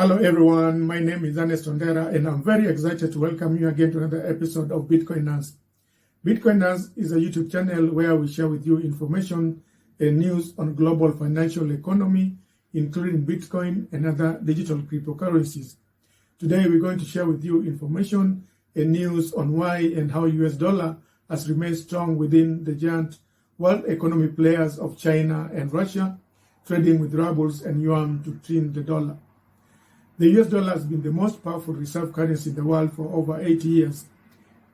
Hello everyone, my name is Ernest Ondera and I'm very excited to welcome you again to another episode of Bitcoiners. Bitcoiners is a YouTube channel where we share with you information and news on global financial economy, including Bitcoin and other digital cryptocurrencies. Today we're going to share with you information and news on why and how US dollar has remained strong within the giant world economy players of China and Russia, trading with rubles and yuan to trim the dollar. The US dollar has been the most powerful reserve currency in the world for over 80 years.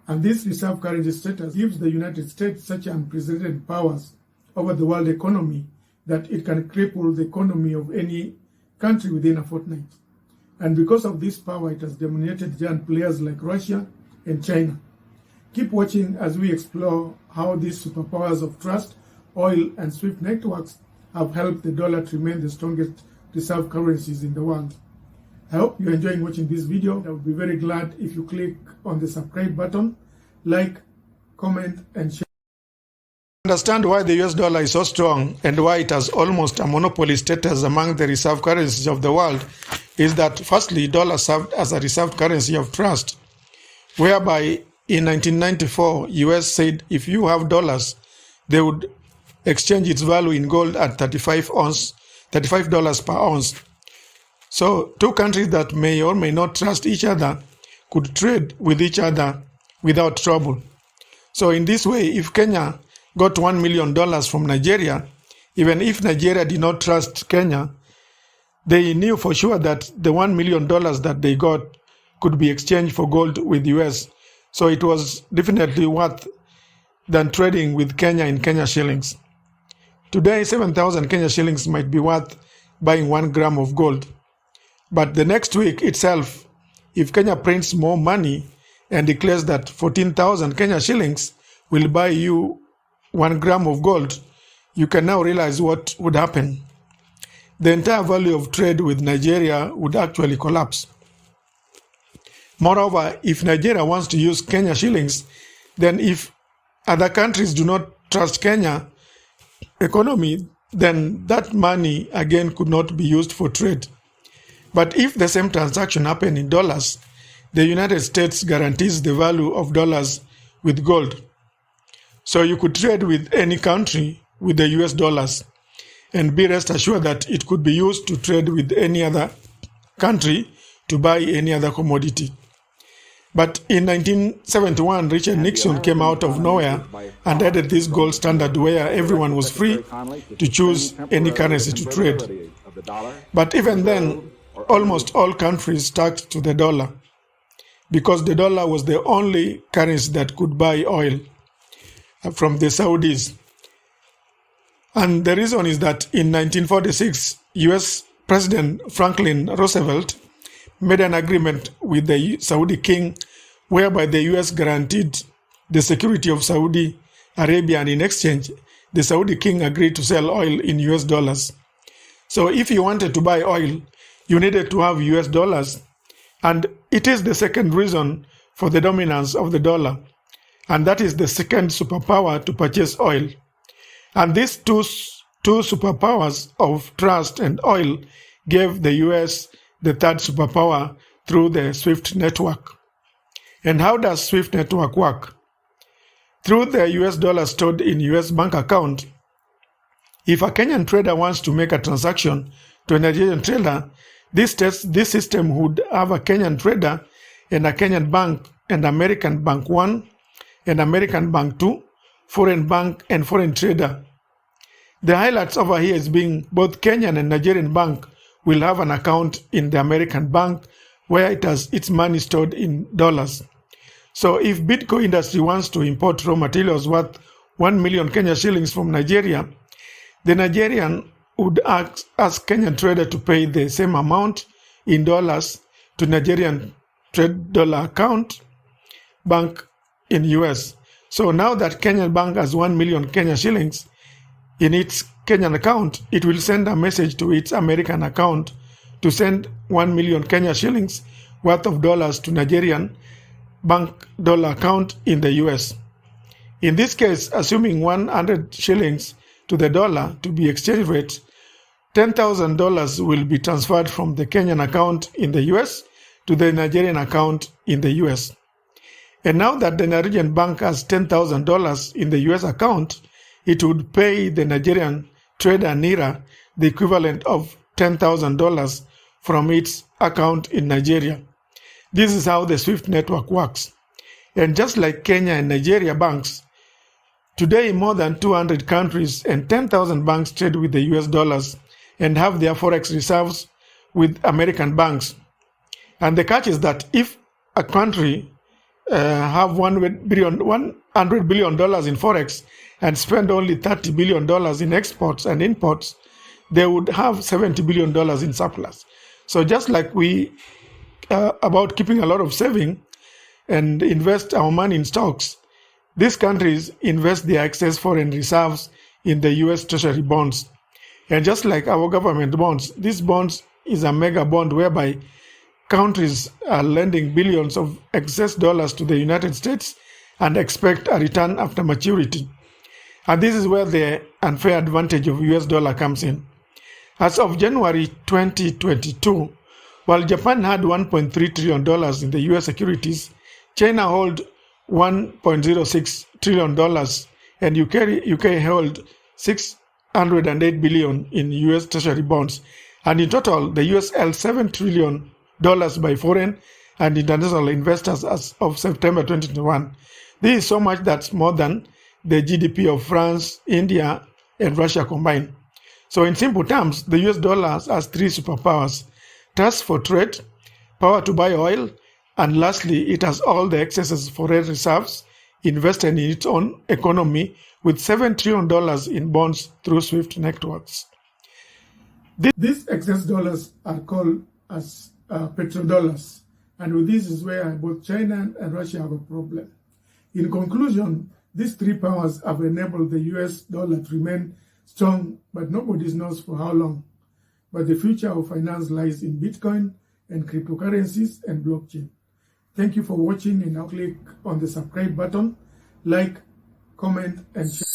And this reserve currency status gives the United States such unprecedented powers over the world economy that it can cripple the economy of any country within a fortnight. And because of this power, it has dominated giant players like Russia and China. Keep watching as we explore how these superpowers of trust, oil, and SWIFT networks have helped the dollar to remain the strongest reserve currencies in the world. I hope you're enjoying watching this video. I would be very glad if you click on the subscribe button, like, comment, and share. Understand why the US dollar is so strong and why it has almost a monopoly status among the reserve currencies of the world is that firstly, dollar served as a reserve currency of trust, whereby in 1994, US said if you have dollars, they would exchange its value in gold at $35 per ounce. So two countries that may or may not trust each other could trade with each other without trouble. So in this way, if Kenya got $1 million from Nigeria, even if Nigeria did not trust Kenya, they knew for sure that the $1 million that they got could be exchanged for gold with US. So it was definitely worth than trading with Kenya in Kenya shillings. Today, 7,000 Kenya shillings might be worth buying 1 gram of gold. But the next week itself, if Kenya prints more money and declares that 14,000 Kenya shillings will buy you 1 gram of gold, you can now realize what would happen. The entire value of trade with Nigeria would actually collapse. Moreover, if Nigeria wants to use Kenya shillings, then if other countries do not trust Kenya economy, then that money again could not be used for trade. But if the same transaction happened in dollars, the United States guarantees the value of dollars with gold. So you could trade with any country with the US dollars and be rest assured that it could be used to trade with any other country to buy any other commodity. But in 1971, Richard Nixon came out of nowhere and added this gold standard where everyone was free to choose any currency to trade. But even then, almost all countries stuck to the dollar because the dollar was the only currency that could buy oil from the Saudis. And the reason is that in 1946, US President Franklin Roosevelt made an agreement with the Saudi king whereby the US guaranteed the security of Saudi Arabia, and in exchange, the Saudi king agreed to sell oil in US dollars. So if you wanted to buy oil, you needed to have US dollars, and it is the second reason for the dominance of the dollar, and that is the second superpower to purchase oil. And these two superpowers of trust and oil gave the US the third superpower through the SWIFT network. And how does SWIFT network work? Through the US dollar stored in US bank account, if a Kenyan trader wants to make a transaction to a Nigerian trader, this system would have a Kenyan trader and a Kenyan bank and American bank 1 and American bank 2, foreign bank and foreign trader. The highlights over here is being both Kenyan and Nigerian bank will have an account in the American bank where it has its money stored in dollars. So if Bitcoin industry wants to import raw materials worth 1 million Kenya shillings from Nigeria, the Nigerian would ask Kenyan trader to pay the same amount in dollars to Nigerian trade dollar account bank in US. So now that Kenyan bank has 1 million Kenya shillings in its Kenyan account, it will send a message to its American account to send 1 million Kenya shillings worth of dollars to Nigerian bank dollar account in the US. In this case, assuming 100 shillings to the dollar to be exchange rate, $10,000 will be transferred from the Kenyan account in the US to the Nigerian account in the US. And now that the Nigerian bank has $10,000 in the US account, it would pay the Nigerian trader Naira the equivalent of $10,000 from its account in Nigeria. This is how the SWIFT network works. And just like Kenya and Nigeria banks, today more than 200 countries and 10,000 banks trade with the US dollars and have their forex reserves with American banks. And the catch is that if a country have $100 billion in forex and spend only $30 billion in exports and imports, they would have $70 billion in surplus. So just like we about keeping a lot of saving and invest our money in stocks, these countries invest their excess foreign reserves in the US Treasury bonds. And just like our government bonds, this bonds is a mega bond whereby countries are lending billions of excess dollars to the United States and expect a return after maturity. And this is where the unfair advantage of US dollar comes in. As of January 2022, while Japan had $1.3 trillion in the US securities, China held $1.06 trillion and UK held $608 billion in US Treasury bonds. And in total, the US held $7 trillion by foreign and international investors as of September 2021. This is so much that's more than the GDP of France, India, and Russia combined. So in simple terms, the US dollar has three superpowers: trust for trade, power to buy oil, and lastly, it has all the excesses foreign reserves invested in its own economy with $7 trillion in bonds through SWIFT networks. These excess dollars are called as petrodollars, and with this is where both China and Russia have a problem. In conclusion, these three powers have enabled the US dollar to remain strong, but nobody knows for how long. But the future of finance lies in Bitcoin and cryptocurrencies and blockchain. Thank you for watching, and now click on the subscribe button, like, comment, and share.